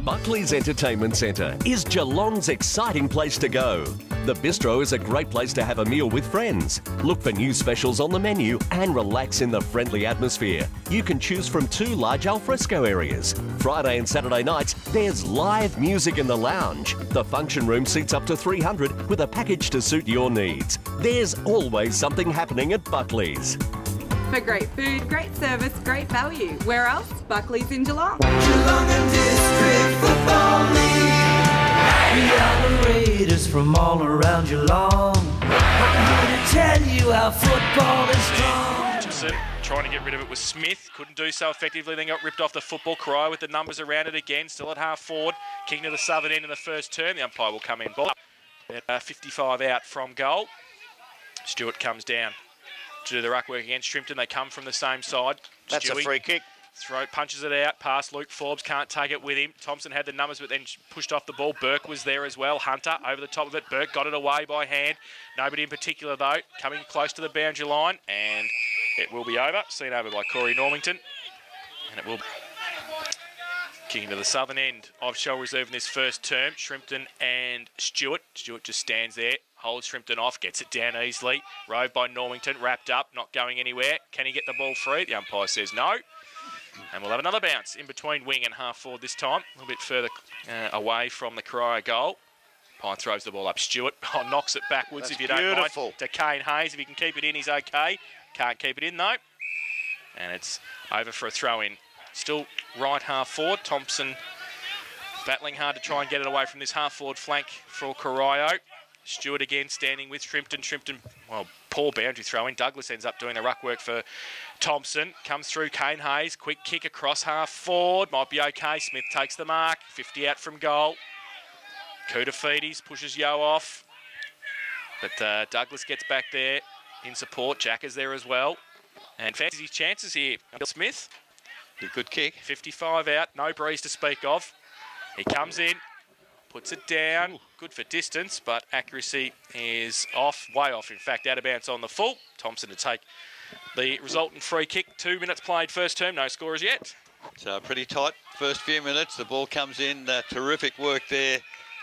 Buckley's Entertainment Centre is Geelong's exciting place to go. The bistro is a great place to have a meal with friends. Look for new specials on the menu and relax in the friendly atmosphere. You can choose from 2 large alfresco areas. Friday and Saturday nights, there's live music in the lounge. The function room seats up to 300 with a package to suit your needs. There's always something happening at Buckley's. For great food, great service, great value. Where else? Buckley's in Geelong. Geelong and District Football League. We are the Raiders from all around Geelong. I'm here to tell you how football is strong. Thomson trying to get rid of it with Smith. Couldn't do so effectively, then got ripped off the football. Corio with the numbers around it again. Still at half forward. Kicking to the southern end in the first term. The umpire will come in. Ball up. 55 out from goal. Stewart comes down to do the ruck work against Shrimpton. They come from the same side. That's Stewie a free kick. punches it out past Luke Forbes. Can't take it with him. Thomson had the numbers but then pushed off the ball. Burke was there as well. Hunter over the top of it. Burke got it away by hand. Nobody in particular though. Coming close to the boundary line and it will be over. Seen over by Corey Normington. And it will be kicking to the southern end of Shell Reserve in this first term. Shrimpton and Stewart. Stewart just stands there. Holds Shrimpton off, gets it down easily. Rode by Normington, wrapped up, not going anywhere. Can he get the ball free? The umpire says no. And we'll have another bounce in between wing and half forward this time. A little bit further away from the Corio goal. Pine throws the ball up. Stewart knocks it backwards. That's if you beautiful. Don't mind. To Kane Hayes. If he can keep it in, he's okay. Can't keep it in though. And it's over for a throw in. Still right half forward. Thomson battling hard to try and get it away from this half forward flank for Corio. Stewart again standing with Shrimpton. Shrimpton, well, poor boundary throw in. Douglas ends up doing the ruck work for Thomson. Comes through Kane Hayes. Quick kick across half forward. Might be okay. Smith takes the mark. 50 out from goal. Koutafidis pushes Yo off. But Douglas gets back there in support. Jack is there as well. And fancies his chances here. Smith. Good kick. 55 out. No breeze to speak of. He comes in. Puts it down. Ooh. Good for distance, but accuracy is off, way off. In fact, out of bounds on the full. Thomson to take the resultant free kick. 2 minutes played first term, no scorers yet. So pretty tight first few minutes. The ball comes in. Terrific work there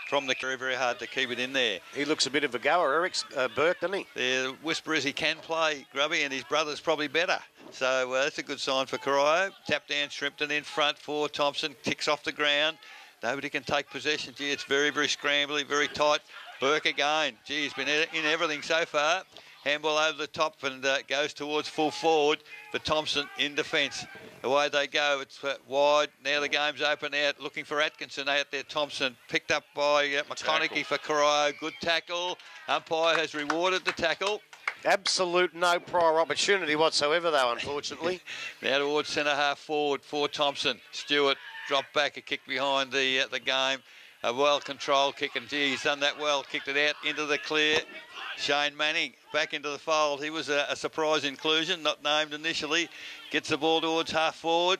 from the very, very hard to keep it in there. He looks a bit of a goer, Burke, doesn't he? The whisper is he can play, Grubby, and his brother's probably better. So that's a good sign for Corio. Tap down Shrimpton in front for Thomson. Ticks off the ground. Nobody can take possession. Gee, it's very, very scrambly, very tight. Burke again. Gee, he's been in everything so far. Handball over the top and goes towards full forward for Thomson in defence. Away they go. It's wide. Now the game's open out. Looking for Atkinson out there. Thompson picked up by McConaughey for Corio. Good tackle. Umpire has rewarded the tackle. Absolute no prior opportunity whatsoever, though, unfortunately. Now towards centre half forward for Thomson. Stewart dropped back, a kick behind the game. A well-controlled kick, and gee, he's done that well. Kicked it out into the clear. Shane Manning back into the fold. He was a surprise inclusion, not named initially. Gets the ball towards half forward.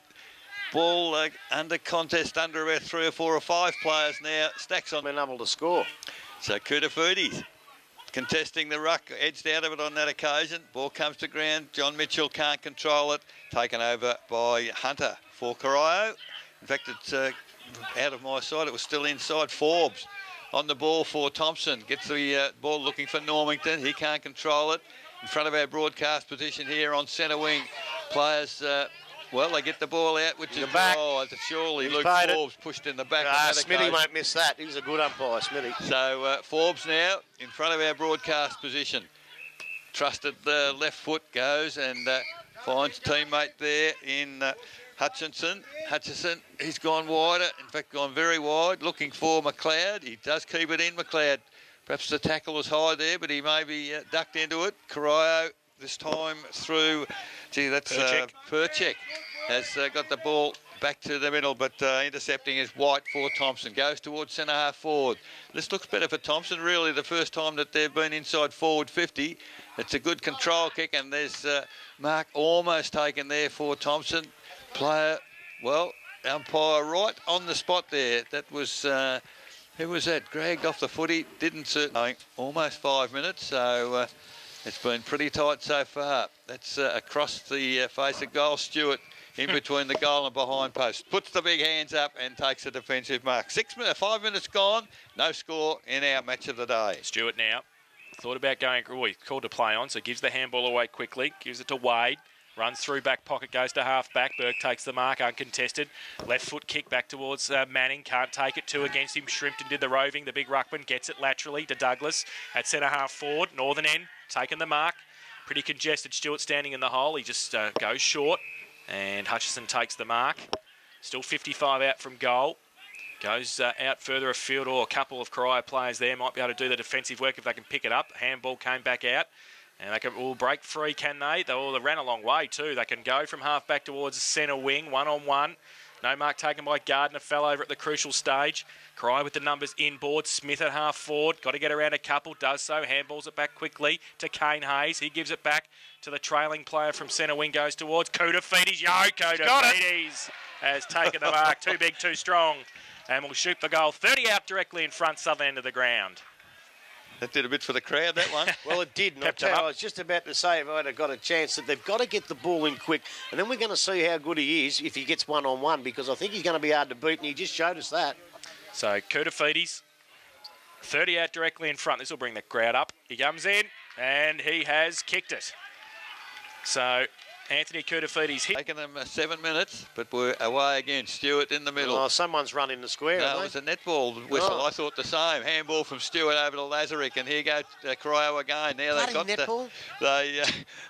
Ball under contest under about 3 or 4 or 5 players now. Stacks on. Been able to score. So Koutafidis contesting the ruck, edged out of it on that occasion. Ball comes to ground. John Mitchell can't control it. Taken over by Hunter for Corio. In fact, it's out of my side. It was still inside. Forbes on the ball for Thomson. Gets the ball looking for Normington. He can't control it. In front of our broadcast position here on centre wing. Players, well, they get the ball out, which is back. Oh, surely Luke Forbes pushed in the back. Smithy won't miss that. He's a good umpire, Smithy. So Forbes now in front of our broadcast position. Trusted the left foot goes and finds teammate there in Hutchinson. He's gone wider, in fact gone very wide, looking for McLeod. He does keep it in, McLeod. Perhaps the tackle was high there, but he maybe ducked into it. Corio this time through, gee, that's Perchek has got the ball back to the middle, but intercepting is White for Thomson. Goes towards centre half forward. This looks better for Thomson, really, the first time that they've been inside forward 50. It's a good control kick, and there's mark almost taken there for Thomson. Player, well, umpire right on the spot there. That was, who was that? Dragged off the footy. Didn't certainly. Almost 5 minutes, so it's been pretty tight so far. That's across the face of goal. Stewart in between the goal and behind post. Puts the big hands up and takes a defensive mark. 5 minutes gone. No score in our match of the day. Stewart now. Thought about going, he called to play on, so gives the handball away quickly, gives it to Wade, runs through back pocket, goes to half back. Burke takes the mark, uncontested. Left foot kick back towards Manning, can't take it. 2 against him. Shrimpton did the roving. The big ruckman gets it laterally to Douglas at centre half forward. Northern end, taking the mark. Pretty congested. Stewart standing in the hole. He just goes short, and Hutchison takes the mark. Still 55 out from goal. Goes out further afield, or a couple of Corio players there might be able to do the defensive work if they can pick it up. Handball came back out, and they will break free, can they? They ran a long way too. They can go from half back towards the centre wing, 1-on-1. No mark taken by Gardner, fell over at the crucial stage. Corio with the numbers inboard. Smith at half forward, got to get around a couple, does so. Handballs it back quickly to Kane Hayes. He gives it back to the trailing player from centre wing, goes towards Koutafidis. Koutafidis has taken the mark. Too big, too strong. And will shoot for goal. 30 out directly in front, southern end of the ground. That did a bit for the crowd, that one. Well, it did. And I was just about to say, if I'd have got a chance, that they've got to get the ball in quick. And then we're going to see how good he is if he gets one-on-one, because I think he's going to be hard to beat, and he just showed us that. So, Koutafidis, 30 out directly in front. This will bring the crowd up. He comes in, and he has kicked it. So, Anthony Koutafidis hit. Taken them 7 minutes, but we're away again. Stewart in the middle. Oh, someone's run in the square. No, it was a netball whistle. Oh. I thought the same. Handball from Stewart over to Lazarick, and here goes Corio again. Now they've got netball.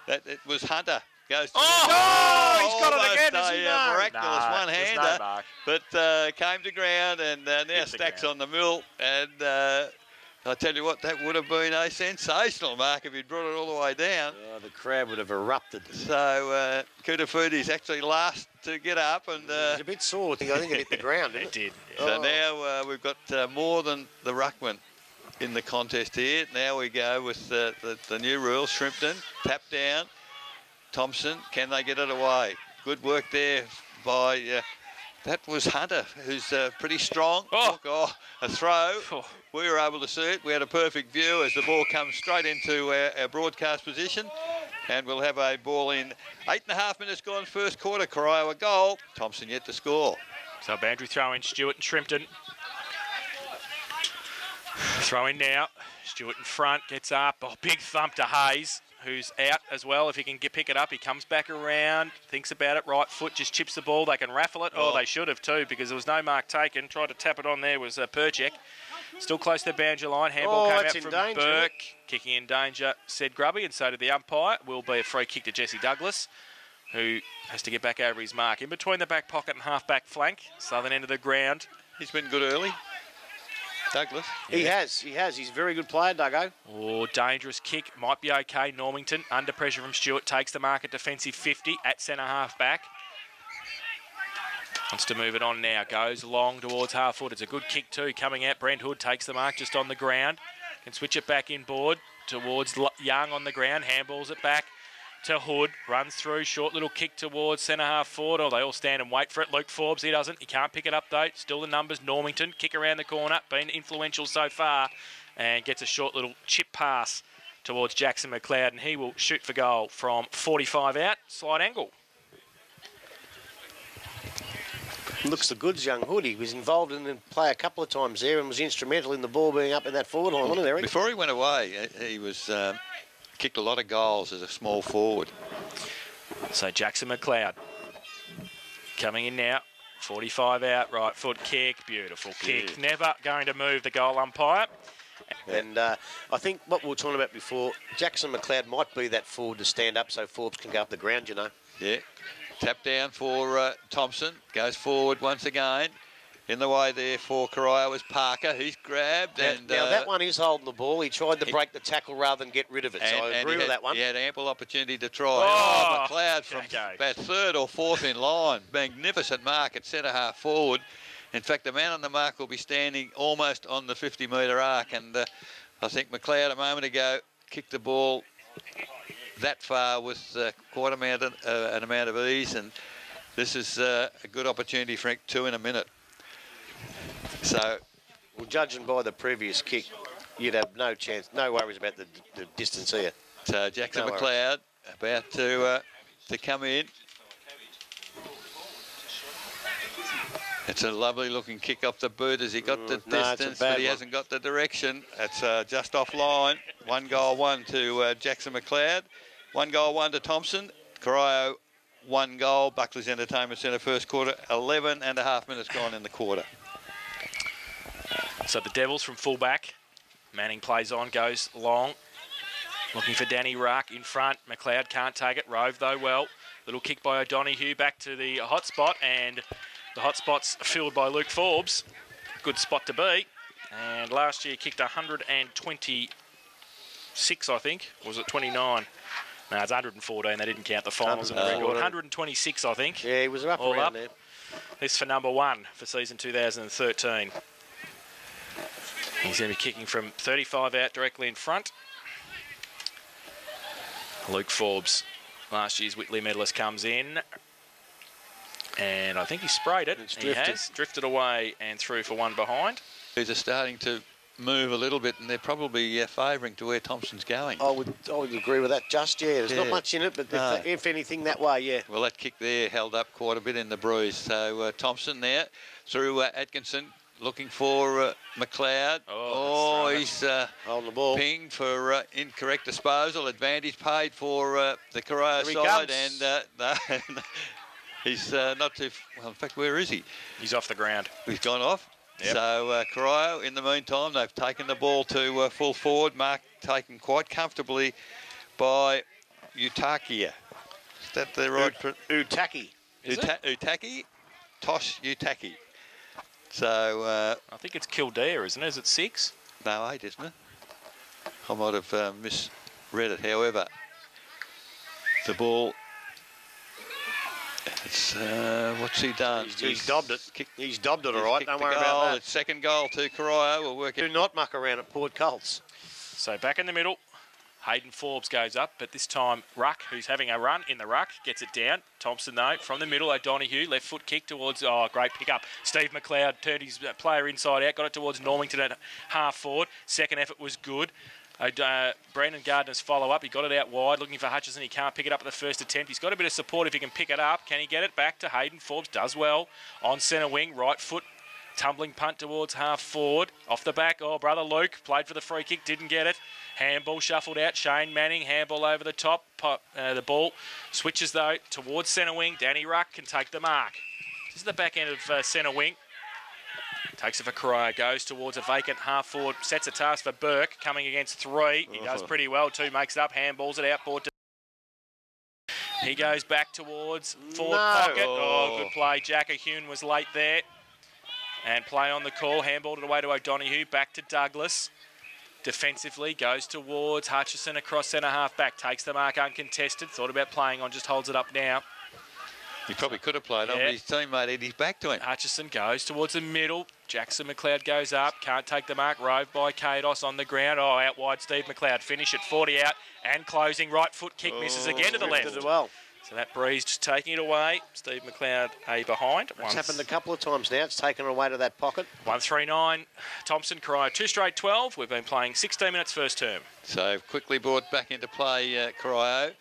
It was Hunter. Goes to he's got it again, does he? Miraculous one-hander, no mark. but came to ground, and now Stacks on the mill, and I tell you what, that would have been a sensational mark if he'd brought it all the way down. Oh, the crowd would have erupted. So Koutafidis actually last to get up, and it's a bit sore. I think it hit the ground, didn't it? It did. So now we've got more than the ruckman in the contest here. Now we go with the new rule. Shrimpton, tap down. Thomson, can they get it away? Good work there by, that was Hunter, who's pretty strong. Oh, a throw. Oh. We were able to see it. We had a perfect view as the ball comes straight into our broadcast position. And we'll have a ball in. 8.5 minutes gone, first quarter. Corio a goal. Thomson yet to score. So Bandry throw in Stewart and Shrimpton. Throw in now. Stewart in front, gets up. Oh, big thump to Hayes, who's out as well. If he can pick it up, he comes back around, thinks about it, right foot, just chips the ball. They can raffle it. Oh, they should have too, because there was no mark taken. Tried to tap it on there was Perchek. Still close to the boundary line. Handball came out from danger. Burke. Kicking in danger, said Grubby, and so did the umpire. Will be a free kick to Jesse Douglas, who has to get back over his mark. In between the back pocket and half-back flank, southern end of the ground. He's been good early. Douglas. He has. He's a very good player, Duggo. Oh, dangerous kick. Might be okay. Normington, under pressure from Stewart, takes the mark at defensive 50 at centre half-back. Wants to move it on now. Goes long towards half-foot. It's a good kick too coming out. Brent Hood takes the mark just on the ground. Can switch it back inboard towards Young on the ground. Handballs it back to Hood. Runs through. Short little kick towards centre half forward. Oh, they all stand and wait for it. Luke Forbes, he doesn't. He can't pick it up though. Still the numbers. Normington, kick around the corner. Been influential so far. And gets a short little chip pass towards Jackson McLeod. And he will shoot for goal from 45 out. Slight angle. Looks the goods, young Hood. He was involved in the play a couple of times there and was instrumental in the ball being up in that forward line, wasn't he, Eric? Before he went away, he was kicked a lot of goals as a small forward. So Jackson McLeod coming in now. 45 out, right foot kick. Beautiful kick. Never going to move the goal umpire. And I think what we were talking about before, Jackson McLeod might be that forward to stand up so Forbes can go up the ground, you know. Yeah. Tap down for Thomson. Goes forward once again. In the way there for Corio was Parker. He's grabbed. Now that one is holding the ball. He tried to break the tackle rather than get rid of it. So I agree with that one. He had ample opportunity to try. Oh, McLeod from about third or fourth in line. Magnificent mark at centre half forward. In fact, the man on the mark will be standing almost on the 50-metre arc. And I think McLeod a moment ago kicked the ball that far with quite an amount of ease, and this is a good opportunity for 2 in a minute. So, well, judging by the previous kick, you'd have no chance, no worries about the distance here. So Jackson McLeod about to come in. It's a lovely looking kick off the boot. Has he got the distance, but he hasn't got the direction. It's just offline. 1-1 to Jackson McLeod. 1-1 to Thomson. Corio, 1 goal. Buckley's Entertainment Centre first quarter. 11.5 minutes gone in the quarter. So the Devils from fullback. Manning plays on, goes long. Looking for Danny Ruck in front. McLeod can't take it. Rove, though, well. Little kick by O'Donoghue back to the hot spot, and the hot spot's filled by Luke Forbes. Good spot to be. And last year kicked 126, I think. Or was it 29? No, it's 114. They didn't count the finals in the record. 126, I think. Yeah, he was up all around up. there. This for number 1 for season 2013. He's going to be kicking from 35 out directly in front. Luke Forbes, last year's Whitley medalist, comes in. And I think he sprayed it. He has drifted away and through for one behind. These are starting to move a little bit, and they're probably favouring to where Thomson's going. I would agree with that. There's not much in it, but if anything, that way, yeah. Well, that kick there held up quite a bit in the breeze. So Thomson there through Atkinson, looking for McLeod. He's on the ball. Pinged for incorrect disposal. Advantage paid for the Corio side, and he's not too well. In fact, where is he? He's off the ground. He's gone off. Yep. So Corio, in the meantime, they've taken the ball to full forward. Mark taken quite comfortably by Utakia. Is that the right? Utaki. Utaki? Tosh Utaki. So I think it's Kildare, isn't it? Is it 6? No, 8, isn't it? I might have misread it. However, the ball. It's what's he done? He's dobbed it. He's dobbed it, all right. Don't worry about that. It's second goal to Corio. We'll work it. Do not muck around at Port Colts. So back in the middle. Hayden Forbes goes up, but this time Ruck, who's having a run in the ruck, gets it down. Thompson, though, from the middle, O'Donoghue, left foot kick towards, great pick-up. Steve McLeod turned his player inside out, got it towards Normington at half forward. Second effort was good. Brandon Gardner's follow-up, he got it out wide, looking for Hutchison. He can't pick it up at the first attempt. He's got a bit of support if he can pick it up. Can he get it back to Hayden Forbes? Does well. On centre wing, right foot. Tumbling punt towards half forward. Off the back, brother Luke played for the free kick, didn't get it. Handball shuffled out. Shane Manning, handball over the top. The ball switches, though, towards centre wing. Danny Ruck can take the mark. This is the back end of centre wing. Takes it for Corio, goes towards a vacant half forward. Sets a task for Burke, coming against 3. He does pretty well, 2 makes it up. Handballs it out. He goes back towards forward pocket. Good play. Jack Ahune was late there. And play on the call, handballed it away to O'Donoghue, back to Douglas. Defensively, goes towards Hutchison across centre half back, takes the mark uncontested, thought about playing on, just holds it up now. He probably could have played on, but his teammate Eddie's back to him. Hutchison goes towards the middle, Jackson McLeod goes up, can't take the mark, Rove by Kados on the ground. Out wide, Steve McLeod, finish at 40 out and closing, right foot kick, misses again to the left. Well. So that breeze just taking it away. Steve McLeod behind. It's happened a couple of times now. It's taken it away to that pocket. 139. Thomson, Corio, 2 straight 12. We've been playing 16 minutes first term. So quickly brought back into play, Corio.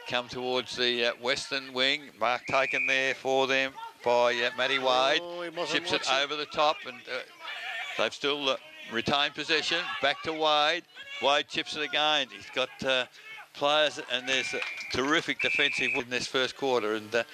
Come towards the western wing. Mark taken there for them by Matty Wade. Chips it over the top, and they've still retained possession. Back to Wade. Wade chips it again. He's got players, and there's a terrific defensive in this first quarter, and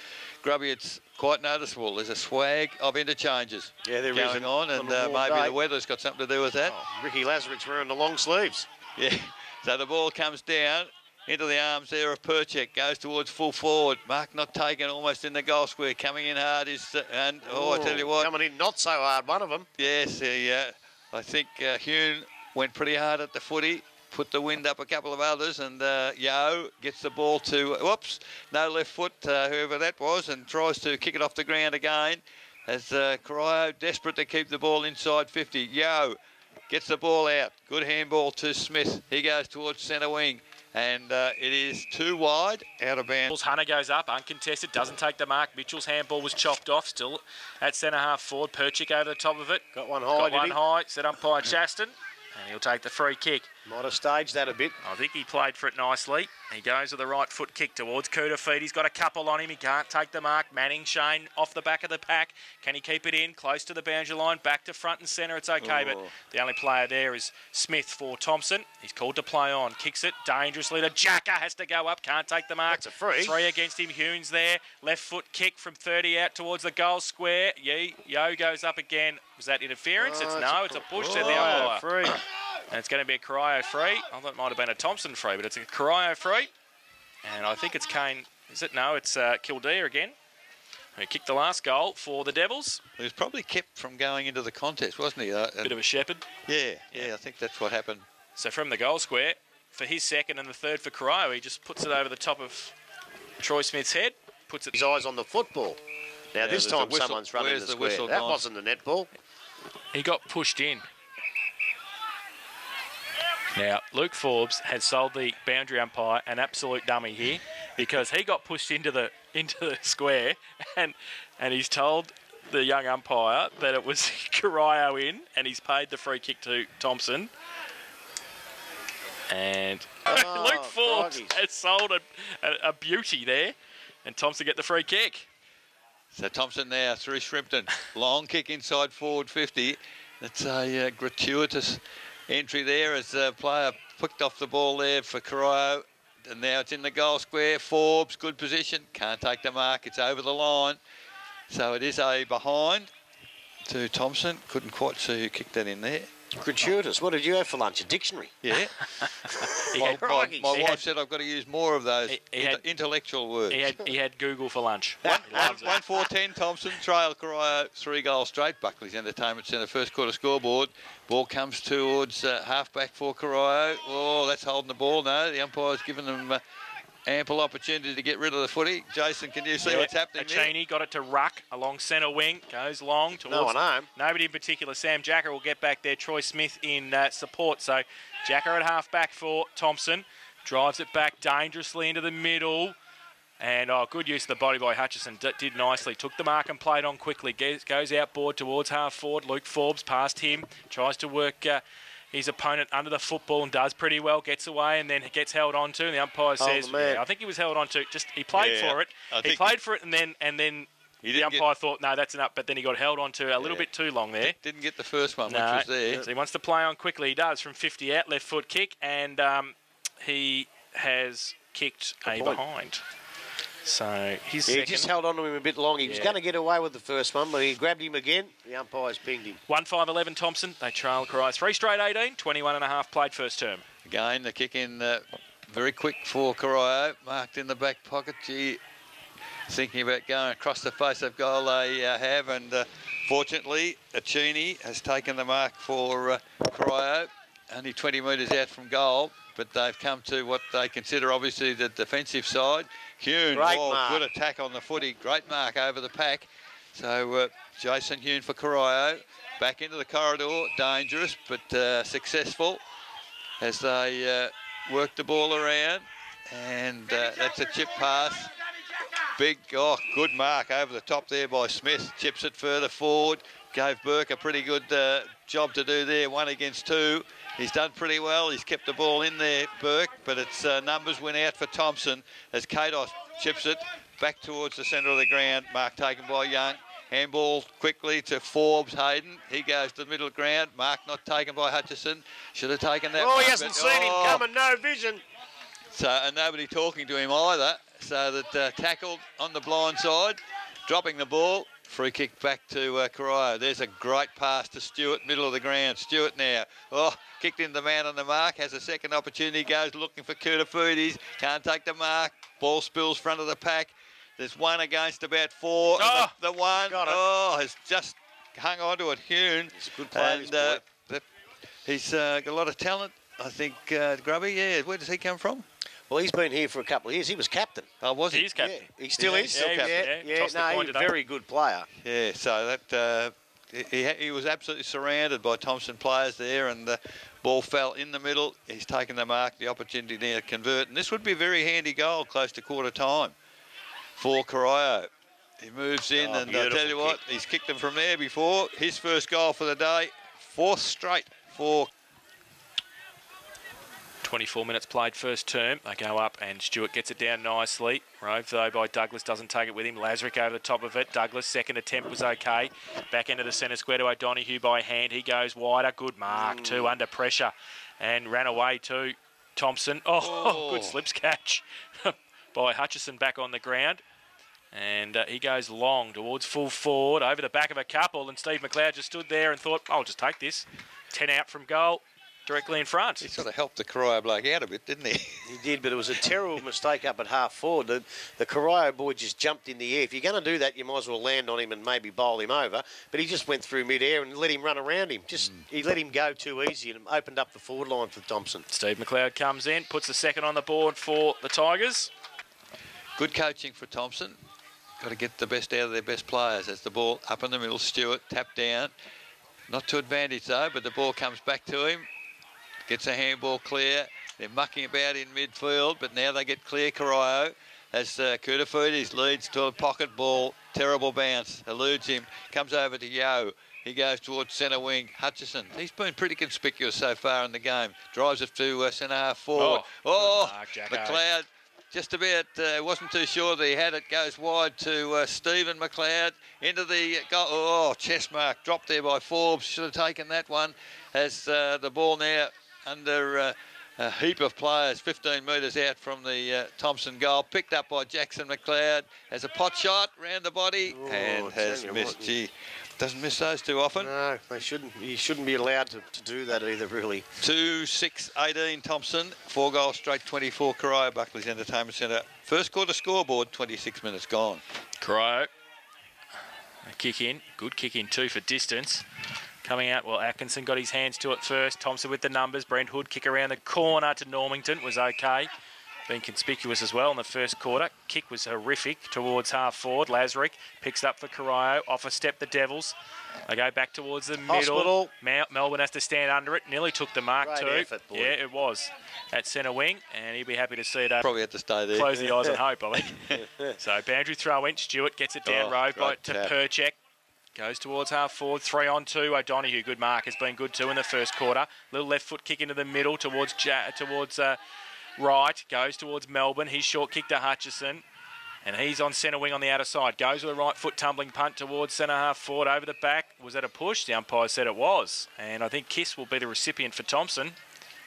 Grubby, it's quite noticeable. There's a swag of interchanges going on, and maybe the weather's got something to do with that. Ricky Lazarus wearing the long sleeves. Yeah, so the ball comes down into the arms there of Perchek, goes towards full forward. Mark not taken, almost in the goal square, coming in hard is, and I tell you what. Coming in not so hard, one of them. Yes, I think Hune went pretty hard at the footy. Put the wind up a couple of others, and Yo gets the ball to, no left foot, whoever that was, and tries to kick it off the ground again as Corio desperate to keep the ball inside 50. Yo gets the ball out. Good handball to Smith. He goes towards centre wing, and it is too wide, out of bounds. Hunter goes up, uncontested, doesn't take the mark. Mitchell's handball was chopped off, still at centre half forward. Perchik over the top of it. Got one high, set umpire Chaston, and he'll take the free kick. Might have staged that a bit. I think he played for it nicely. He goes with the right foot kick towards Cooter feet. He's got a couple on him. He can't take the mark. Manning Shane off the back of the pack. Can he keep it in? Close to the boundary line. Back to front and centre. It's okay, but the only player there is Smith for Thomson. He's called to play on. Kicks it dangerously to Jacker. Has to go up. Can't take the mark. That's a free. 3 against him. Hune's there. Left foot kick from 30 out towards the goal square. Yo goes up again. Was that interference? It's a push. Said the umpire. Free. And it's going to be a Corio free. I thought it might have been a Thomson free, but it's a Corio free. And I think it's Kane. Is it? No, it's Kildare again, who kicked the last goal for the Devils. He was probably kept from going into the contest, wasn't he? Bit of a shepherd. Yeah, I think that's what happened. So from the goal square, for his second and the third for Corio, he just puts it over the top of Troy Smith's head. Puts it. His eyes on the football. Now this time whistle. someone's running Where's the the whistle square. That gone? wasn't a netball. He got pushed in. Now, Luke Forbes has sold the boundary umpire an absolute dummy here because he got pushed into the square and he's told the young umpire that it was Corio in and he's paid the free kick to Thomson. And Luke Forbes has sold a beauty there and Thomson get the free kick. So Thomson now through Shrimpton. Long kick inside forward 50. That's a gratuitous entry there as the player picked off the ball there for Corio. And now it's in the goal square. Forbes, good position. Can't take the mark. It's over the line. So it is a behind to Thomson. Couldn't quite see who kicked that in there. Gratuitous. What did you have for lunch? A dictionary? Yeah. my wife said I've got to use more of those intellectual words. He had Google for lunch. 1-4-10 Thomson, trail Corio, 3 goals straight. Buckley's Entertainment Centre, first quarter scoreboard. Ball comes towards half-back for Corio. Oh, that's holding the ball. No, the umpire's given them ample opportunity to get rid of the footy. Jason, can you see what's happening there? Cheney got it to Ruck along centre wing, goes long towards... No one home. Nobody in particular. Sam Jacker will get back there. Troy Smith in support. So Jacker at half-back for Thomson. Drives it back dangerously into the middle. And, good use of the body by Hutchison. Did nicely. Took the mark and played on quickly. Goes outboard towards half-forward. Luke Forbes past him. Tries to work... his opponent under the football and does pretty well, gets away and then gets held on to. And the umpire says, I think he was held on to. He played for it. He played for it and then the umpire thought, no, that's enough. But then he got held on to a little bit too long there. Didn't get the first one, which was there. So he wants to play on quickly. He does from 50 out, left foot kick. And he has kicked a behind. So he just held on to him a bit long. He was going to get away with the first one, but he grabbed him again. The umpire's pinged him. 1-5-11 Thomson. They trail Corio 3 straight 18, 21.5 played first term. Again, the kick in very quick for Corio. Marked in the back pocket. Gee, thinking about going across the face of goal they have. And fortunately, Cheney has taken the mark for Corio. Only 20 metres out from goal. But they've come to what they consider obviously the defensive side. Hune, good attack on the footy. Great mark over the pack. So Jason Hune for Corio. Back into the corridor. Dangerous but successful as they work the ball around. And that's a chip pass. Good mark over the top there by Smith. Chips it further forward. Gave Burke a pretty good job to do there. 1 against 2. He's done pretty well. He's kept the ball in there, Burke, but its numbers went out for Thomson as Kados chips it back towards the centre of the ground. Mark taken by Young. Handball quickly to Forbes. Hayden. He goes to the middle ground. Mark not taken by Hutchison. Should have taken that one. He hasn't seen him coming. No vision. So, and nobody talking to him either. So that tackled on the blind side, dropping the ball. Free kick back to Corio. There's a great pass to Stewart, middle of the ground. Stewart now. Kicked in the man on the mark. Has a second opportunity. Goes looking for Kutafutis. Can't take the mark. Ball spills front of the pack. There's 1 against about 4. The one has just hung on to it. Hune. He's a good player, this boy. He's got a lot of talent. I think Grubby, yeah. Where does he come from? Well, he's been here for a couple of years. He was captain. Oh, was he? He's captain. Yeah, he still is. Still captain. He's a very good player. Yeah, so that he was absolutely surrounded by Thomson players there, and the ball fell in the middle. He's taken the mark, the opportunity now to convert, and this would be a very handy goal close to quarter time for Corio. He moves in, and I tell you what, he's kicked them from there before. His first goal for the day, 4th straight for 24 minutes played first term. They go up and Stewart gets it down nicely. Rove though by Douglas, doesn't take it with him. Lazarick over the top of it. Douglas, second attempt was okay. Back into the centre square to O'Donoghue by hand. He goes wider. Good mark. 2 under pressure. And ran away to Thomson. Oh. Good slips catch by Hutchison back on the ground. And he goes long towards full forward over the back of a couple. And Steve McLeod just stood there and thought, I'll just take this. 10 out from goal. Directly in front. He sort of helped the Corio bloke out a bit, didn't he? He did, but it was a terrible mistake up at half forward. The Corio boy just jumped in the air. If you're going to do that, you might as well land on him and maybe bowl him over. But he just went through mid-air and let him run around him. He let him go too easy and opened up the forward line for Thomson. Steve McLeod comes in, puts the second on the board for the Tigers. Good coaching for Thomson. Got to get the best out of their best players. As the ball up in the middle, Stewart tapped down. Not to advantage though, but the ball comes back to him. Gets a handball clear. They're mucking about in midfield, but now they get clear Corio as Kudafudis leads to a pocket ball. Terrible bounce. Eludes him. Comes over to Yo. He goes towards centre wing. Hutchison. He's been pretty conspicuous so far in the game. Drives it to centre half forward. McLeod just about wasn't too sure that he had it. Goes wide to Stephen McLeod into the goal. Oh, chest mark dropped there by Forbes. Should have taken that one as the ball now under a heap of players, 15 metres out from the Thomson goal. Picked up by Jackson McLeod as a pot shot round the body and has missed. Gee, doesn't miss those too often. No, they shouldn't. He shouldn't be allowed to do that either, really. 2-6-18 Thomson, 4 goals straight, 24 Corio, Buckley's Entertainment Centre. First quarter scoreboard, 26 minutes gone. Corio, a kick in, good kick in too for distance. Coming out, well, Atkinson got his hands to it first. Thomson with the numbers. Brent Hood kick around the corner to Normington was okay. Been conspicuous as well in the first quarter. Kick was horrific towards half forward. Lazarick picks up for Corio. Off a step the Devils. They go back towards the middle. Melbourne has to stand under it. Nearly took the mark Great too. effort, boy. Yeah, it was. At centre wing, and he'll be happy to see it. Probably had to stay there. Close the eyes and hope, I think. So boundary throw in. Stewart gets it down Rove to Perchek. Goes towards half forward, 3-on-2. O'Donoghue, good mark, has been good too in the first quarter. Little left foot kick into the middle towards right. Goes towards Melbourne. His short kick to Hutchison. And he's on centre wing on the outer side. Goes with a right foot tumbling punt towards centre half forward over the back. Was that a push? The umpire said it was. And I think Kiss will be the recipient for Thomson. And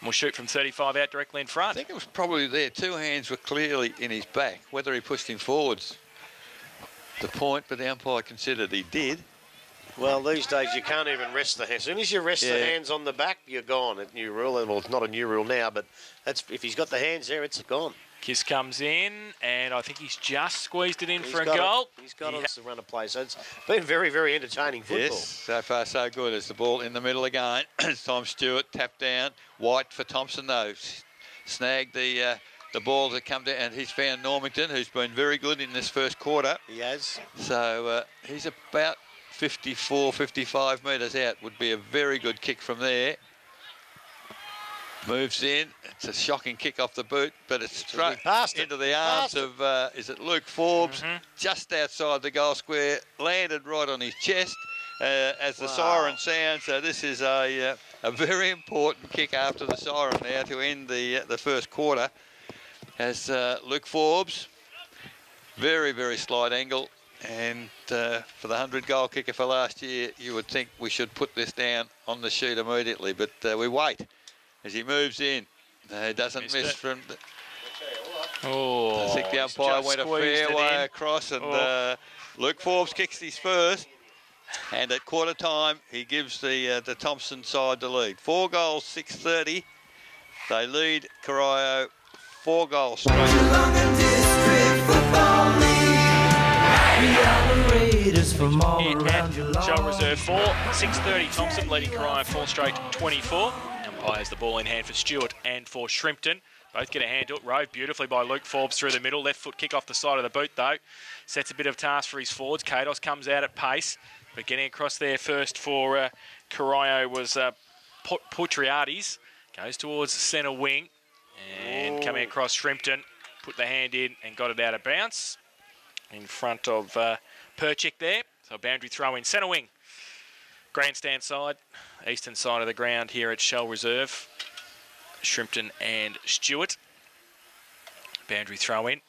we'll shoot from 35 out directly in front. I think it was probably there. 2 hands were clearly in his back. Whether he pushed him forwards, the point, but the umpire considered he did. Well, these days you can't even rest the hands. As soon as you rest the hands on the back, you're gone. At new rule, well, it's not a new rule now, but that's if he's got the hands there, it's gone. Kiss comes in, and I think he's just squeezed it in for a goal. He's got it to run a play, so it's been very, very entertaining football. Yes, so far so good. As the ball in the middle again. It's Tom Stewart, tapped down. White for Thomson, though. Snagged the ball that come down, and he's found Normington, who's been very good in this first quarter. He has. So he's about 54, 55 metres out. Would be a very good kick from there. Moves in. It's a shocking kick off the boot, but it's struck into the arms of, is it Luke Forbes? Just outside the goal square. Landed right on his chest as the siren sounds. So this is a very important kick after the siren now to end the first quarter. As Luke Forbes, very, very slight angle. And for the 100-goal kicker for last year, you would think we should put this down on the sheet immediately. But we wait as he moves in. He doesn't miss from... I think the umpire went a fair way across. And Luke Forbes kicks his first. And at quarter time, he gives the Thomson side the lead. 4 goals, 6:30. They lead Corio 4 goals straight. Geelong District Football League. We are the Raiders from all around Geelong. Shell Reserve 4, 6:30. Thomson leading Corio 4 straight 24. Umpire has the ball in hand for Stewart and for Shrimpton. Both get a hand to it. Rove beautifully by Luke Forbes through the middle. Left foot kick off the side of the boot though. Sets a bit of task for his forwards. Kados comes out at pace. But getting across there first for Corio was Putriades. Goes towards the centre wing. And coming across Shrimpton. Put the hand in and got it out of bounce. In front of Perchik there. So a boundary throw in centre wing. Grandstand side. Eastern side of the ground here at Shell Reserve. Shrimpton and Stewart. Boundary throw in.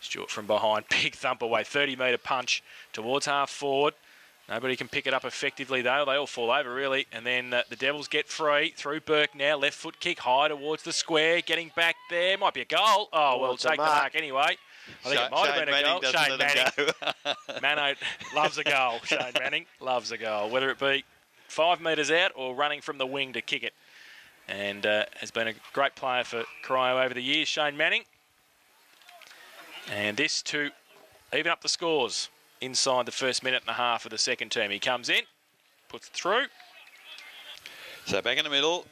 Stewart from behind, big thump away, 30-metre punch towards half forward. Nobody can pick it up effectively, though. They all fall over, really. And then the Devils get free. Through Burke now. Left foot kick high towards the square. Getting back there. Might be a goal. Oh, well, take the mark anyway. I think it might have been a goal. Shane Manning. Mano loves a goal. Shane Manning loves a goal. Whether it be 5 metres out or running from the wing to kick it. And has been a great player for Corio over the years, Shane Manning. And this to even up the scores inside the first minute and a half of the second term. He comes in, puts it through. So back in the middle,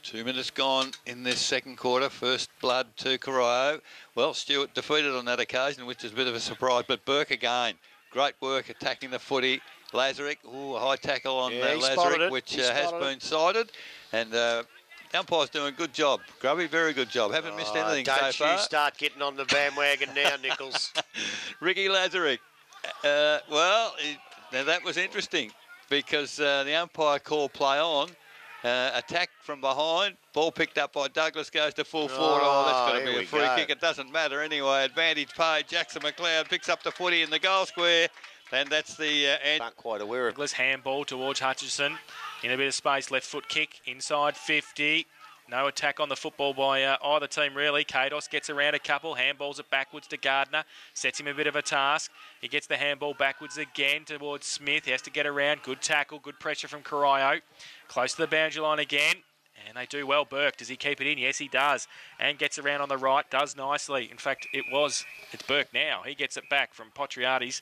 2 minutes gone in this second quarter. First blood to Corio. Well, Stewart defeated on that occasion, which is a bit of a surprise, but Burke again. Great work attacking the footy. Lazarick, a high tackle on Lazarick, which has been cited. And the umpire's doing a good job. Grubby, very good job. Haven't missed anything so far. Don't you start getting on the bandwagon now, Nichols. Ricky Lazarick. Well, now that was interesting because the umpire called play on. Attack from behind. Ball picked up by Douglas, goes to full forward. Oh, that's got to be a free kick. It doesn't matter anyway. Advantage paid. Jackson McLeod picks up the footy in the goal square. And that's the end. Not quite aware of Douglas handball towards Hutchison. In a bit of space, left foot kick inside 50. No attack on the football by either team, really. Kados gets around a couple, handballs it backwards to Gardner, sets him a bit of a task. He gets the handball backwards again towards Smith. He has to get around. Good tackle, good pressure from Corio. Close to the boundary line again. And they do well. Burke, does he keep it in? Yes, he does. And gets around on the right, does nicely. In fact, it's Burke now. He gets it back from Potriades.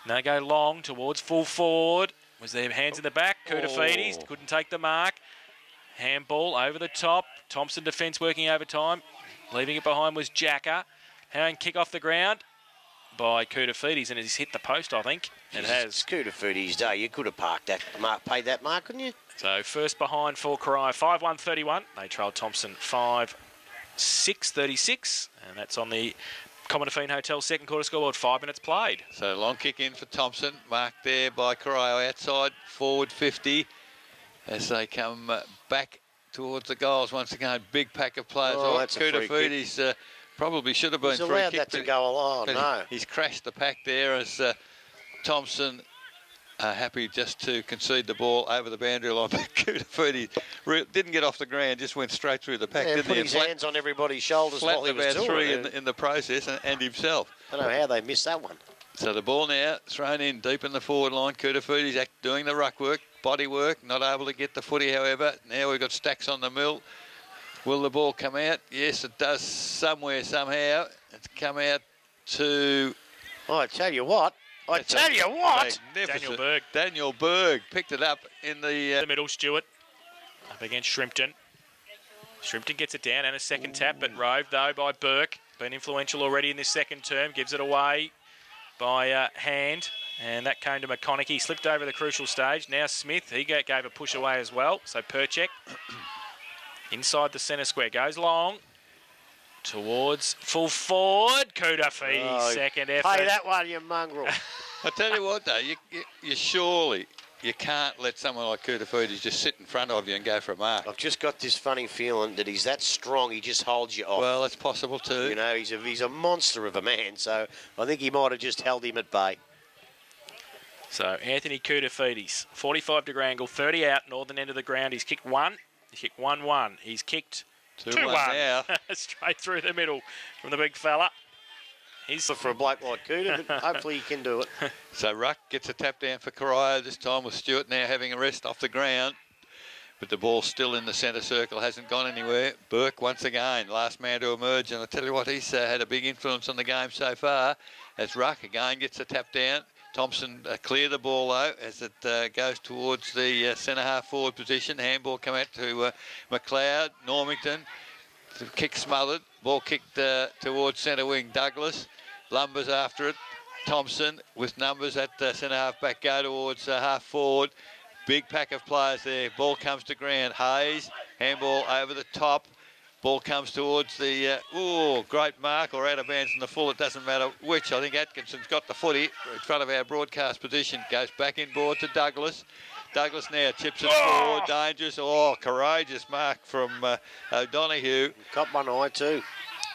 And they go long towards full forward. Was there hands in the back? Koutafidis couldn't take the mark. Handball over the top. Thomson defence working overtime. Leaving it behind was Jacker. Hand kick off the ground by Koutafidis, and he's hit the post, I think. It has. It's Koutafidis' day. You could have parked that mark, paid that mark, couldn't you? So first behind for Corio, 5-1-31. They trailed Thomson 5-6-36, and that's on the Commodore Hotel second quarter scoreboard. 5 minutes played. So long kick in for Thomson, marked there by Corio outside, forward 50. As they come back towards the goals once again. Big pack of players. Oh, that's a free Koutafidis probably should have been He's free allowed kick. that to go along. No. He's crashed the pack there as Thomson happy just to concede the ball over the boundary line. But Koutafidis didn't get off the ground, just went straight through the pack, didn't put he? his hands on everybody's shoulders while he was about doing three it. in the process and himself. I don't know how they missed that one. So the ball now thrown in deep in the forward line. Koutafidis doing the ruck work, body work, not able to get the footy, however. Now we've got Stacks on the mill. Will the ball come out? Yes, it does somewhere, somehow. It's come out to... Oh, I tell you what. Daniel Berg. Berg picked it up in the middle, Stewart. Up against Shrimpton. Shrimpton gets it down and a second tap, but roved, though, by Burke. Been influential already in this second term. Gives it away by hand. And that came to McConaughey. He slipped over the crucial stage. Now Smith, he gave a push away as well. So Perchek inside the centre square. Goes long towards full forward. Koutafidis, second effort. Pay that one, you mongrel. I tell you what, though, you surely... You can't let someone like Koutafidis just sit in front of you and go for a mark. I've just got this funny feeling that he's that strong, he just holds you off. Well, that's possible too. You know, he's a monster of a man, so I think he might have just held him at bay. So Anthony Koutafidis, 45-degree angle, 30 out, northern end of the ground. He's kicked one. He's kicked 1-1. He's kicked 2-1 now. Straight through the middle from the big fella. He's for a bloke like Cooter, but hopefully he can do it. So Ruck gets a tap down for Corio, this time with Stewart now having a rest off the ground. But the ball's still in the centre circle, hasn't gone anywhere. Burke once again, last man to emerge, and I tell you what, he's had a big influence on the game so far. As Ruck again gets a tap down. Thomson clear the ball though as it goes towards the centre half forward position. Handball come out to McLeod, Normington. The kick smothered, ball kicked towards centre wing. Douglas lumbers after it. Thomson with numbers at centre half back, go towards half forward. Big pack of players there. Ball comes to ground. Hayes, handball over the top. Ball comes towards the, great mark or out of bounds in the full. It doesn't matter which. I think Atkinson's got the footy in front of our broadcast position. Goes back inboard to Douglas. Douglas now chips it forward, dangerous. Oh, courageous mark from O'Donoghue. Cop one eye too.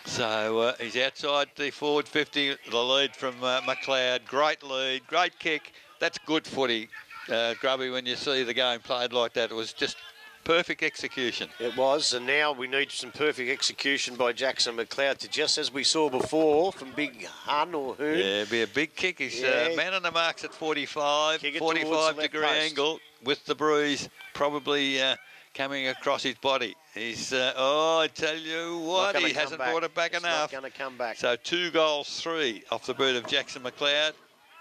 So he's outside the forward 50, the lead from McLeod. Great lead, great kick. That's good footy, Grubby, when you see the game played like that. It was just perfect execution. It was, and now we need some perfect execution by Jackson McLeod to, just as we saw before from Big Hun or Hoon. Yeah, it'd be a big kick. He's man on the marks at 45, 45-degree angle with the breeze probably coming across his body. He's, I tell you what, he hasn't brought it back enough. Not going to come back. So 2 goals, 3 off the boot of Jackson McLeod.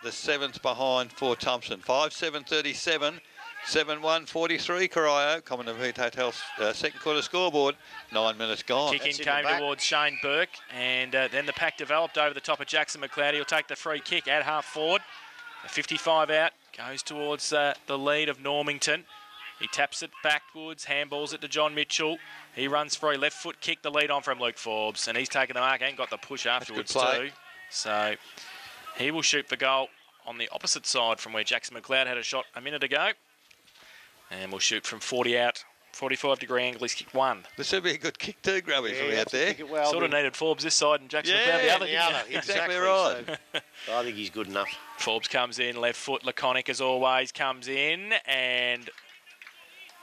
The 7th behind for Thomson. 5-7-37. 7-1-43, Corio. Commonwealth Hotel's second quarter scoreboard. 9 minutes gone. Kick in came towards Shane Burke, and then the pack developed over the top of Jackson McLeod. He'll take the free kick at half forward. A 55 out, goes towards the lead of Normington. He taps it backwards, handballs it to John Mitchell. He runs free, left foot kick, the lead on from Luke Forbes, and he's taken the mark and got the push afterwards too. So he will shoot for goal on the opposite side from where Jackson McLeod had a shot a minute ago. And we'll shoot from 40 out, 45-degree angle. He's kicked 1. This would be a good kick too, Grubby, from out there. Well, sort of needed Forbes this side and Jackson McLeod the other. Exactly right. So I think he's good enough. Forbes comes in, left foot, laconic as always, comes in, and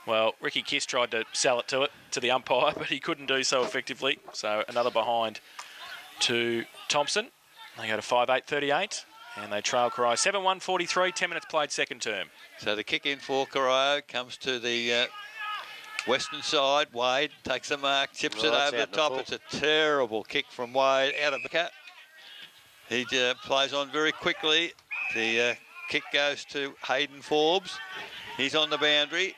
well, Ricky Kiss tried to sell it to the umpire, but he couldn't do so effectively. So another behind to Thomson. They go to 5-8-38. And they trail Corio 7-1-43, 10 minutes played, second term. So the kick in for Corio comes to the western side. Wade takes the mark, chips it over the top. It's a terrible kick from Wade out of the cut. He plays on very quickly. The kick goes to Hayden Forbes. He's on the boundary.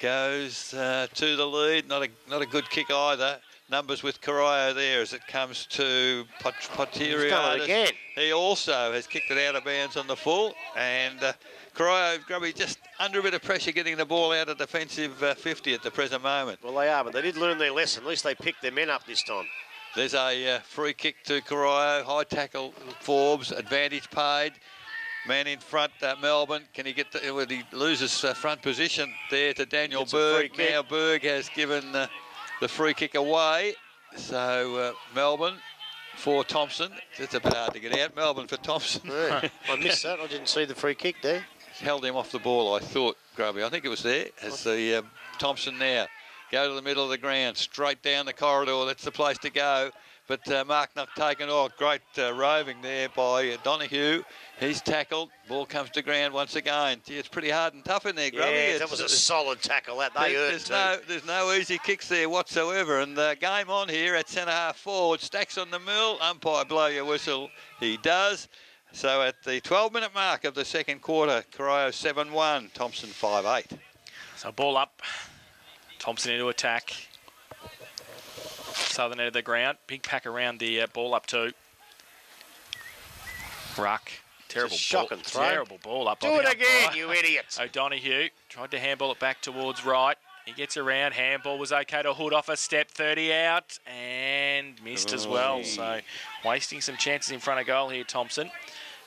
Goes to the lead. Not a good kick either. Numbers with Corio there as it comes to Potirio. Again. He also has kicked it out of bounds on the full. And Corio, Grubby, just under a bit of pressure getting the ball out of defensive 50 at the present moment. Well, they are, but they did learn their lesson. At least they picked their men up this time. There's a free kick to Corio. High tackle, Forbes. Advantage paid. Man in front, Melbourne. Can he get the... Well, he loses front position there to Daniel Berg. Now Berg has given... the free kick away. So Melbourne for Thomson. It's a bit hard to get out. Melbourne for Thomson. Yeah, I missed that. I didn't see the free kick there. Held him off the ball, I thought, Grubby. I think it was there. As the Thomson now go to the middle of the ground, straight down the corridor. That's the place to go. But Mark not taken off. Great roving there by Donoghue. He's tackled. Ball comes to ground once again. Gee, it's pretty hard and tough in there, Grubby. Yeah, that was a solid tackle. That they earned too. There's no easy kicks there whatsoever. And the game on here at centre-half forward. Stacks on the mill. Umpire blow your whistle. He does. So at the 12-minute mark of the second quarter, Corio 7-1, Thomson 5-8. So ball up. Thomson into attack. Southern end of the ground. Big pack around the ball up too. Ruck. Terrible shocking ball. throw. Terrible ball up. Do it again, you idiots. O'Donoghue tried to handball it back towards right. He gets around. Handball was okay to Hood off a step. 30 out and missed as well. So wasting some chances in front of goal here, Thomson.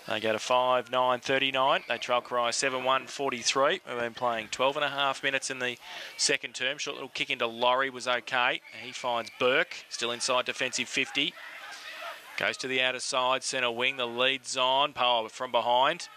They go to 5-9-39. They trail Corio 7-1-43. We've been playing 12.5 minutes in the second term. Short little kick into Laurie was okay. He finds Burke, still inside defensive 50. Goes to the outer side, centre wing. The lead's on. Power from behind.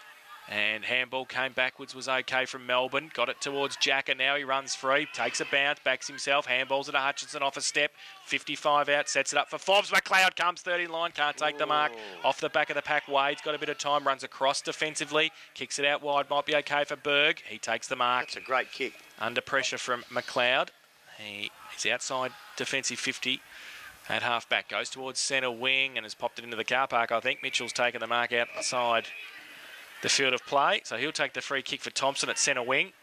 And handball came backwards, was okay from Melbourne. Got it towards Jack, and now he runs free. Takes a bounce, backs himself. Handballs it to Hutchinson off a step. 55 out, sets it up for Forbes. McLeod comes 30 line, can't take the mark. Off the back of the pack, Wade's got a bit of time, runs across defensively. Kicks it out wide, might be okay for Berg. He takes the mark. That's a great kick. Under pressure from McLeod. He's outside defensive 50. At half back, goes towards centre wing and has popped it into the car park, I think. Mitchell's taken the mark outside the field of play. So he'll take the free kick for Thomson at centre wing.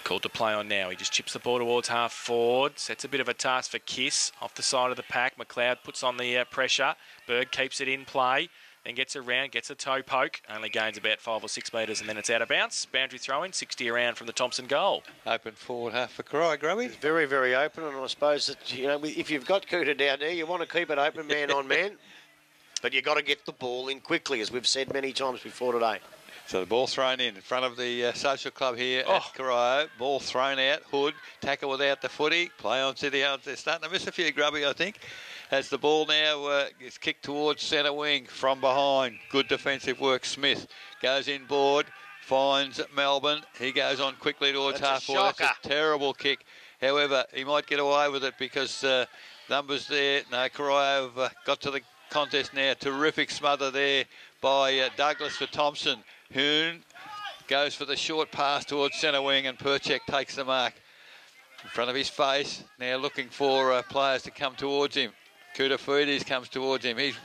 Called to play on now. He just chips the ball towards half forward. Sets a bit of a task for Kiss off the side of the pack. McLeod puts on the pressure. Berg keeps it in play. Then gets around, gets a toe poke. Only gains about 5 or 6 metres and then it's out of bounce. Boundary throw in, 60 around from the Thomson goal. Open forward half for Corio, Grubby. It's very, very open, and I suppose that, you know, if you've got Cooter down there, you want to keep it open man on man. But you've got to get the ball in quickly, as we've said many times before today. So the ball thrown in front of the social club here at Corio. Ball thrown out. Hood, tackle without the footy. Play on City out. They're starting to miss a few, Grubby, I think. As the ball now is kicked towards centre wing from behind. Good defensive work. Smith goes inboard, finds Melbourne. He goes on quickly towards half forward. That's a terrible kick. However, he might get away with it because numbers there. No, Corio have got to the contest now. Terrific smother there by Douglas for Thomson. Hoon goes for the short pass towards centre wing and Perchek takes the mark in front of his face. Now looking for players to come towards him. Koutafidis comes towards him. He's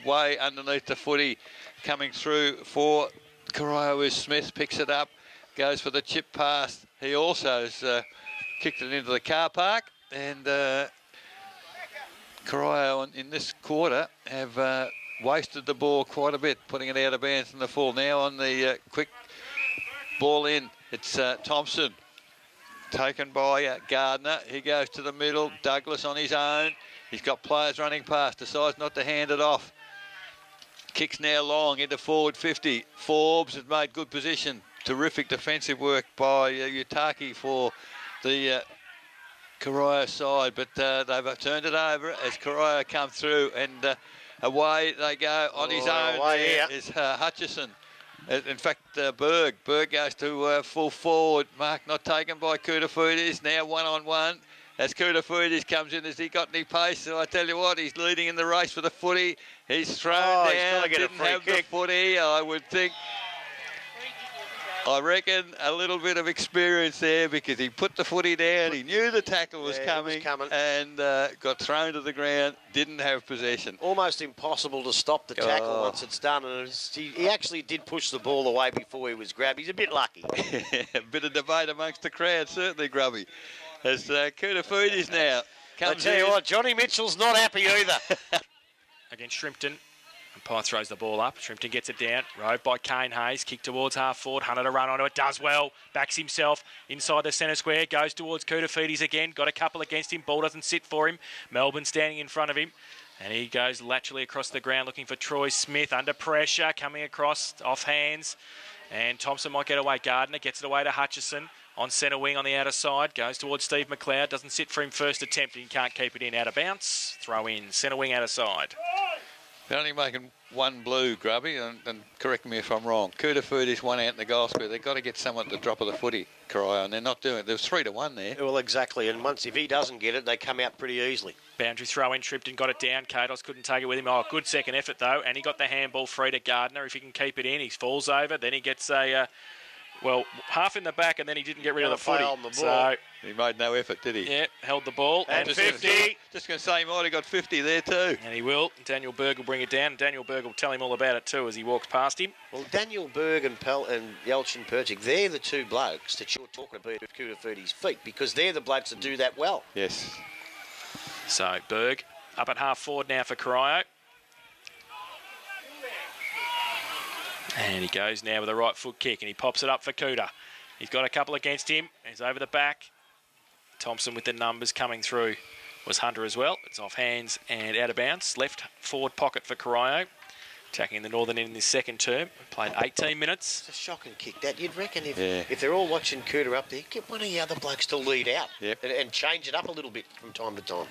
way underneath the footy coming through for Corio. Is Smith, picks it up, goes for the chip pass. He also has kicked it into the car park, and Corio in this quarter have wasted the ball quite a bit, putting it out of bounds in the full. Now on the quick ball in, it's Thomson, taken by Gardner. He goes to the middle. Douglas on his own. He's got players running past, decides not to hand it off. Kicks now long into forward 50. Forbes has made good position. Terrific defensive work by Utaki for the Corio side, but they've turned it over as Corio come through, and away they go on his own. There is Hutchison. In fact, Berg goes to full forward. Mark not taken by Koutafidis. Now one-on-one. As Koutafidis comes in, has he got any pace? So I tell you what, he's leading in the race for the footy. He's thrown down, didn't have the footy. I reckon a little bit of experience there because he put the footy down. He knew the tackle was coming and got thrown to the ground. Didn't have possession. Almost impossible to stop the tackle once it's done. And he actually did push the ball away before he was grabbed. He's a bit lucky. A bit of debate amongst the crowd, certainly, Grubby. As Koutafidis now comes in. I tell you what, Johnny Mitchell's not happy either. Against Shrimpton. Umpire throws the ball up. Shrimpton gets it down. Rode by Kane Hayes. Kick towards half forward. Hunter to run onto it. Does well. Backs himself inside the centre square. Goes towards Koutafidis again. Got a couple against him. Ball doesn't sit for him. Melbourne standing in front of him. And he goes laterally across the ground looking for Troy Smith. Under pressure. Coming across. Off hands. And Thomson might get away. Gardner gets it away to Hutchison. On centre wing on the outer side. Goes towards Steve McLeod. Doesn't sit for him first attempt. And he can't keep it in. Out of bounce. Throw in. Centre wing outer side. They're only making one blue, Grubby, and correct me if I'm wrong. Koutafidis one out in the goal square. They've got to get someone at the drop of the footy, Corio, and they're not doing it. There's 3-1 there. Well, exactly. And once if he doesn't get it, they come out pretty easily. Boundary throw in. Shrimpton got it down. Kados couldn't take it with him. Oh, good second effort, though. And he got the handball free to Gardner. If he can keep it in, he falls over. Then he gets a... well, half in the back, and then he didn't get rid of the footy. So he made no effort, did he? Yeah, held the ball. And 50. Just going to say he might have got 50 there too. And he will. Daniel Berg will bring it down. Daniel Berg will tell him all about it too as he walks past him. Well, Daniel Berg and Yelchin Perchik, they're the two blokes that you're talking about with Koutafidis' feet because they're the blokes that do that well. Yes. So Berg up at half forward now for Corio. And he goes now with a right foot kick and he pops it up for Kuta. He's got a couple against him. He's over the back. Thomson with the numbers coming through. Was Hunter as well. It's off hands and out of bounds. Left forward pocket for Corio. Attacking the northern end in this second term. Played 18 minutes. It's a shocking kick, that. You'd reckon if they're all watching Kuta up there, get one of the other blokes to lead out and change it up a little bit from time to time.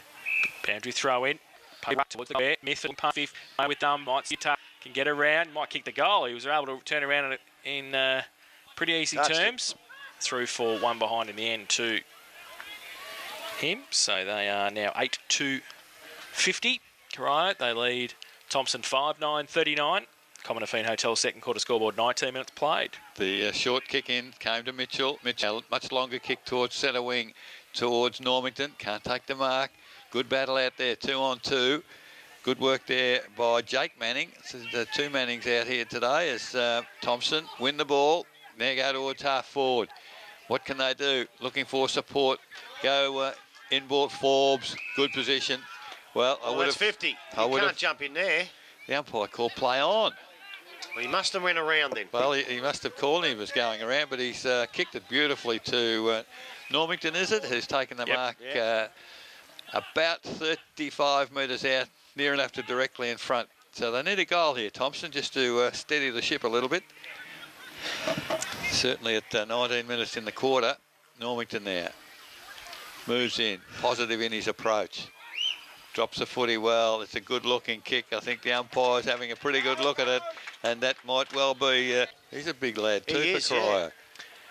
Boundary throw in. Back towards the bear. Myth and Puffy with might see can get around, might kick the goal. He was able to turn around in pretty easy terms. Through for one behind in the end to him. So they are now 8-50. Corio, they lead Thomson 5-9-39. Commonafine Hotel second quarter scoreboard, 19 minutes played. The short kick in came to Mitchell. Mitchell, much longer kick towards centre wing, towards Normington. Can't take the mark. Good battle out there, 2-on-2. Good work there by Jake Manning. So the two Mannings out here today as Thomson win the ball. Now go towards half forward. What can they do? Looking for support. Go inboard Forbes. Good position. Well, I would have... 50. You can't jump in there. The umpire called play on. Well, he must have went around then. Well, he must have called him. He was going around, but he's kicked it beautifully to Normington, is it? Who's taken the mark about 35 metres out. Near enough to directly in front. So they need a goal here, Thomson, just to steady the ship a little bit. Certainly at 19 minutes in the quarter, Normington there. Moves in, positive in his approach. Drops the footy well. It's a good-looking kick. I think the umpire's having a pretty good look at it, and that might well be... he's a big lad too for Corio. Yeah.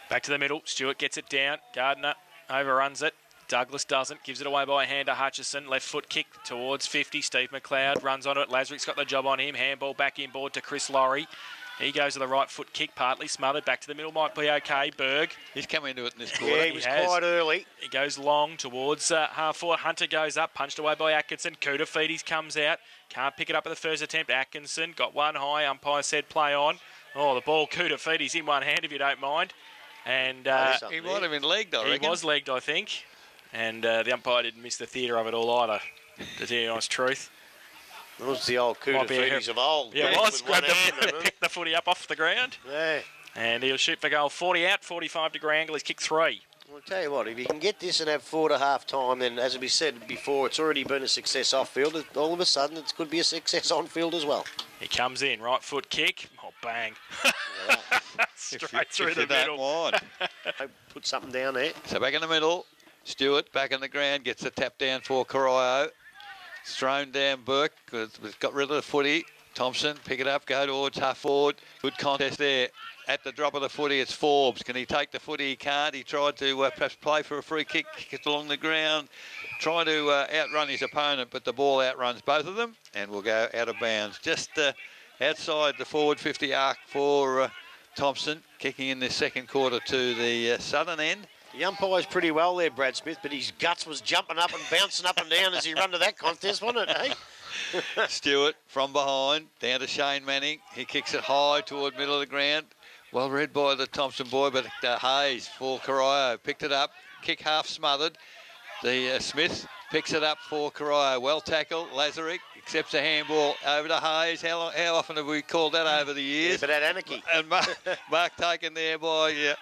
Back to the middle. Stewart gets it down. Gardner overruns it. Douglas doesn't. Gives it away by a hand to Hutchison. Left foot kick towards 50. Steve McLeod runs onto it. Lazarick's got the job on him. Handball back inboard to Chris Laurie. He goes to the right foot kick, partly smothered. Back to the middle might be okay. Berg. He's come into it in this quarter. Yeah, he was quite early. He goes long towards half forward. Hunter goes up, punched away by Atkinson. Koutafidis comes out. Can't pick it up at the first attempt. Atkinson got one high. Umpire said play on. Oh, the ball, Koutafidis in one hand if you don't mind. And he might have been legged, I reckon. He was legged, I think. And the umpire didn't miss the theatre of it all either, to tell you the honest truth. It was the old Koutafidis of old. Yeah, it was. Picked the footy up off the ground. Yeah. And he'll shoot for goal. 40 out, 45 to Grangle. He's kicked 3. I'll tell you what, if you can get this and have 4 to half time, then as we said before, it's already been a success off field. All of a sudden, it could be a success on field as well. He comes in, right foot kick. Oh, bang. Straight through the middle. Put something down there. So back in the middle. Stewart back in the ground, gets the tap down for Corio. It's thrown down Burke, we've got rid of the footy. Thomson, pick it up, go towards half forward. Good contest there. At the drop of the footy, it's Forbes. Can he take the footy? He can't. He tried to perhaps play for a free kick, kick it along the ground, trying to outrun his opponent, but the ball outruns both of them and will go out of bounds. Just outside the forward 50 arc for Thomson, kicking in this second quarter to the southern end. The umpire's pretty well there, Brad Smith, but his guts was jumping up and bouncing up and down as he ran to that contest, wasn't it, eh? Stewart from behind, down to Shane Manning. He kicks it high toward middle of the ground. Well read by the Thomson boy, but Hayes for Corio. Picked it up, kick half smothered. The Smith picks it up for Corio. Well tackled. Lazarick accepts a handball over to Hayes. How often have we called that over the years? Yeah, but that anarchy. And Mark taken there by...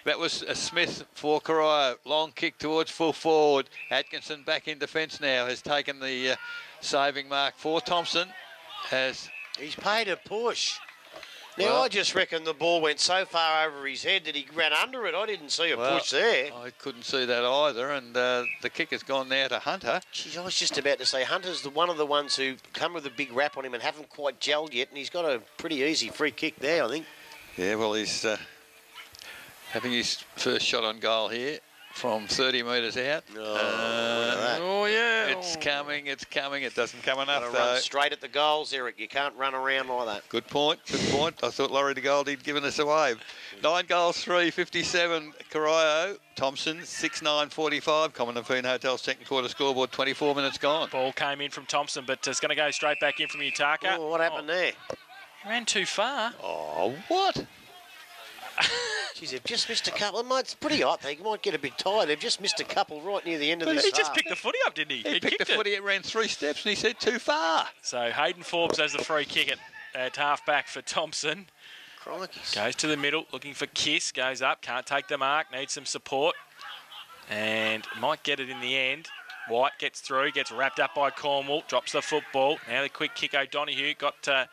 that was a Smith for Corio. Long kick towards full forward. Atkinson back in defence now. Has taken the saving mark for Thomson. He's paid a push. Now, I just reckon the ball went so far over his head that he ran under it. I didn't see a push there. I couldn't see that either. And the kick has gone now to Hunter. Jeez, I was just about to say Hunter's one of the ones who come with a big rap on him and haven't quite gelled yet. And he's got a pretty easy free kick there, I think. Yeah, well, he's... having his first shot on goal here from 30 metres out. Oh, yeah. It's coming. It doesn't come enough, though. Run straight at the goals, Eric. You can't run around like that. Good point. I thought Laurie de Gold had given us away. 9 goals, 3, 57. Corio, Thomson, 6-9, 45. Common and Feen Hotel second quarter scoreboard, 24 minutes gone. Ball came in from Thomson, but it's going to go straight back in from Utaka. Oh, what happened there? He ran too far. Oh, what? Geez, they've just missed a couple. It's pretty hot. They might get a bit tired. They've just missed a couple right near the end of this. He just picked the footy up, didn't he? He picked the footy. It ran 3 steps, and he said too far. So Hayden Forbes has the free kick at half back for Thomson. Crikey's. Goes to the middle, looking for Kiss. Goes up, can't take the mark, needs some support, and might get it in the end. White gets through, gets wrapped up by Cornwall, drops the football. Now the quick kick, O'Donoghue got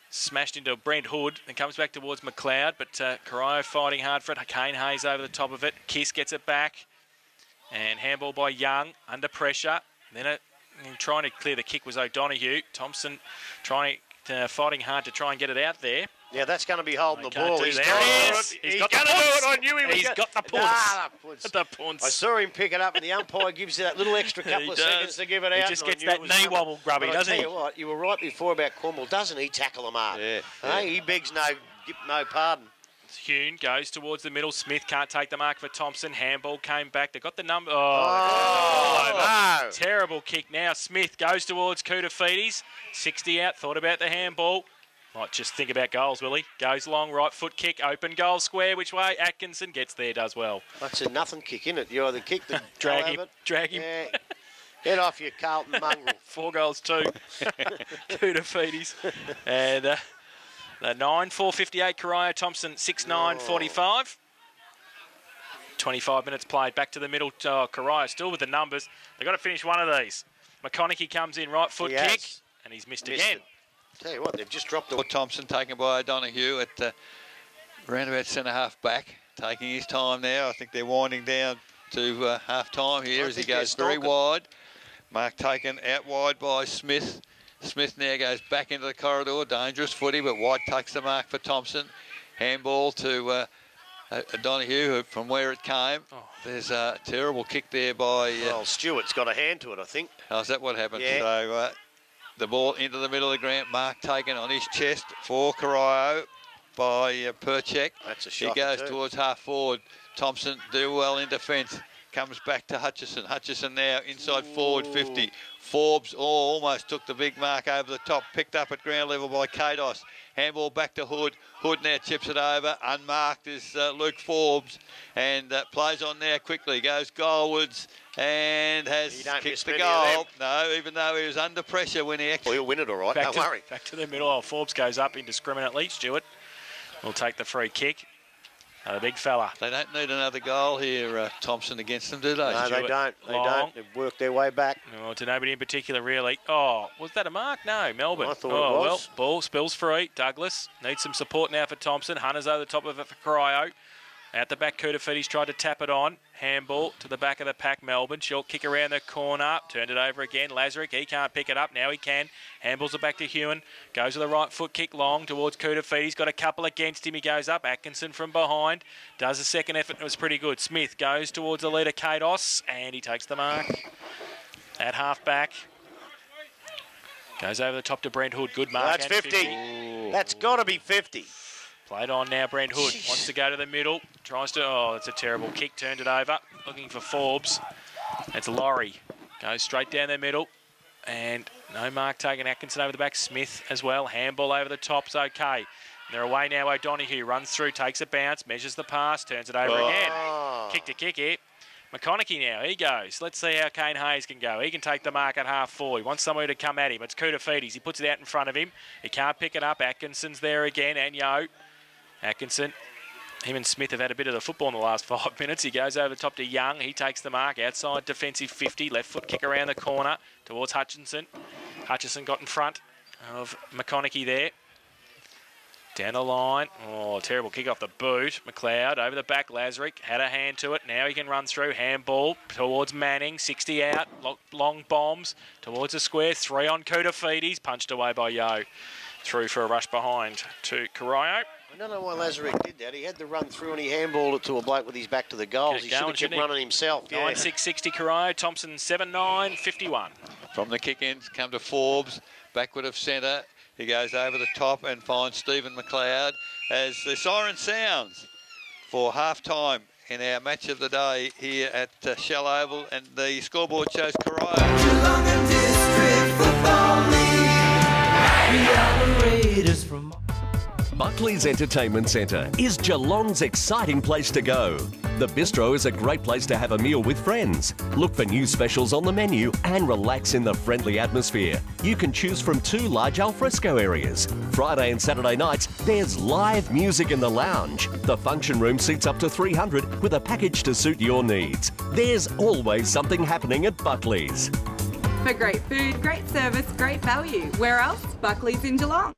smashed into Brent Hood and comes back towards McLeod, but Corio fighting hard for it. Kane Hayes over the top of it. Kiss gets it back, and handball by Young under pressure. Then trying to clear the kick was O'Donoghue. Thomson fighting hard to try and get it out there. Yeah, that's going to be holding the ball. He's got the punts. I knew he was. He's got the punts. The punts. I saw him pick it up, and the umpire gives you that little extra couple of seconds to give it out. He just gets that knee wobble grubby, doesn't he? I tell you what, you were right before about Cornwall. Doesn't he tackle the mark? Yeah. Hey, he begs no pardon. Hune goes towards the middle. Smith can't take the mark for Thomson. Handball came back. They got the number. No. Terrible kick now. Smith goes towards Koutafidis. 60 out. Thought about the handball. Might just think about goals, will he? Goes long, right foot kick, open goal square. Which way? Atkinson gets there, does well. That's a nothing kick, isn't it? You either kick the drag him. Yeah. Get off your Carlton mongrel. 4 goals, 2. Koutafidis. And the 9-4-58 Corio Thomson 6-9-45. 25 minutes played. Back to the middle. Corio still with the numbers. They've got to finish one of these. McConaughey comes in, right foot kick, and he's missed again. Tell you what, they've just dropped the... Thomson taken by O'Donoghue at round about centre-half back, taking his time now. I think they're winding down to half-time here as he goes very wide. Mark taken out wide by Smith. Smith now goes back into the corridor. Dangerous footy, but White takes the mark for Thomson. Handball to Donahue, who, from where it came. There's a terrible kick there by... well, Stewart's got a hand to it, I think. Oh, is that what happened? Yeah. So the ball into the middle of the ground. Mark taken on his chest for Corio by Perchek. That's a shot. He goes towards half forward. Thomson do well in defence. Comes back to Hutchison. Hutchison now inside forward 50. Forbes almost took the big mark over the top. Picked up at ground level by Kados. Handball back to Hood. Hood now chips it over. Unmarked is Luke Forbes. And plays on now quickly. Goes goalwards and has kicked the goal. No, even though he was under pressure when he actually... Well, he'll win it all right, don't worry. Back to the middle. Forbes goes up indiscriminately. Stewart will take the free kick. The big fella. They don't need another goal here, Thomson, against them, do they? No, they don't. They don't. They've worked their way back. Oh, to nobody in particular, really. Oh, was that a mark? No, Melbourne. I thought it was. Well, ball spills free. Douglas needs some support now for Thomson. Hunter's over the top of it for Corio. Out the back, Kudafiti's tried to tap it on. Handball to the back of the pack, Melbourne. Short kick around the corner. Turned it over again. Lazarick, he can't pick it up. Now he can. Handballs it back to Hewen. Goes with the right foot kick long towards Kudafiti. He's got a couple against him. He goes up. Atkinson from behind. Does a second effort. It was pretty good. Smith goes towards the leader, Kados. And he takes the mark. At half back. Goes over the top to Brent Hood. Good mark. That's 50. That's got to be 50. Played on now, Brent Hood. Jeez. Wants to go to the middle. Tries to... Oh, that's a terrible kick. Turned it over. Looking for Forbes. That's Laurie. Goes straight down the middle. And no mark taken. Atkinson over the back. Smith as well. Handball over the top's okay. They're away now. O'Donoghue runs through, takes a bounce, measures the pass, turns it over again. Kick to kick here. McConaughey now, he goes. Let's see how Kane Hayes can go. He can take the mark at half forward. He wants somebody to come at him. It's Kudafiti's. He puts it out in front of him. He can't pick it up. Atkinson's there again, and Yo. Atkinson, him and Smith have had a bit of the football in the last 5 minutes. He goes over the top to Young. He takes the mark. Outside defensive 50. Left foot kick around the corner towards Hutchinson. Hutchison got in front of McConaughey there. Down the line. Oh, terrible kick off the boot. McLeod over the back. Lazarick had a hand to it. Now he can run through. Handball towards Manning. 60 out. Long bombs towards the square. 3 on Kudafiti's. Punched away by Yo. Through for a rush behind to Corio. I don't know why Lazarick did that. He had to run through and he handballed it to a bloke with his back to the goals. He should have kept running himself. Yeah. 9-6-60 Corio. Thompson 7-9-51. From the kick-ins, come to Forbes. Backward of centre. He goes over the top and finds Stephen McLeod as the siren sounds for half-time in our match of the day here at Shell Oval, and the scoreboard shows Corio. Geelong and District Football League. We are the Raiders from... Buckley's Entertainment Centre is Geelong's exciting place to go. The Bistro is a great place to have a meal with friends. Look for new specials on the menu and relax in the friendly atmosphere. You can choose from 2 large alfresco areas. Friday and Saturday nights, there's live music in the lounge. The function room seats up to 300 with a package to suit your needs. There's always something happening at Buckley's. For great food, great service, great value. Where else? Buckley's in Geelong.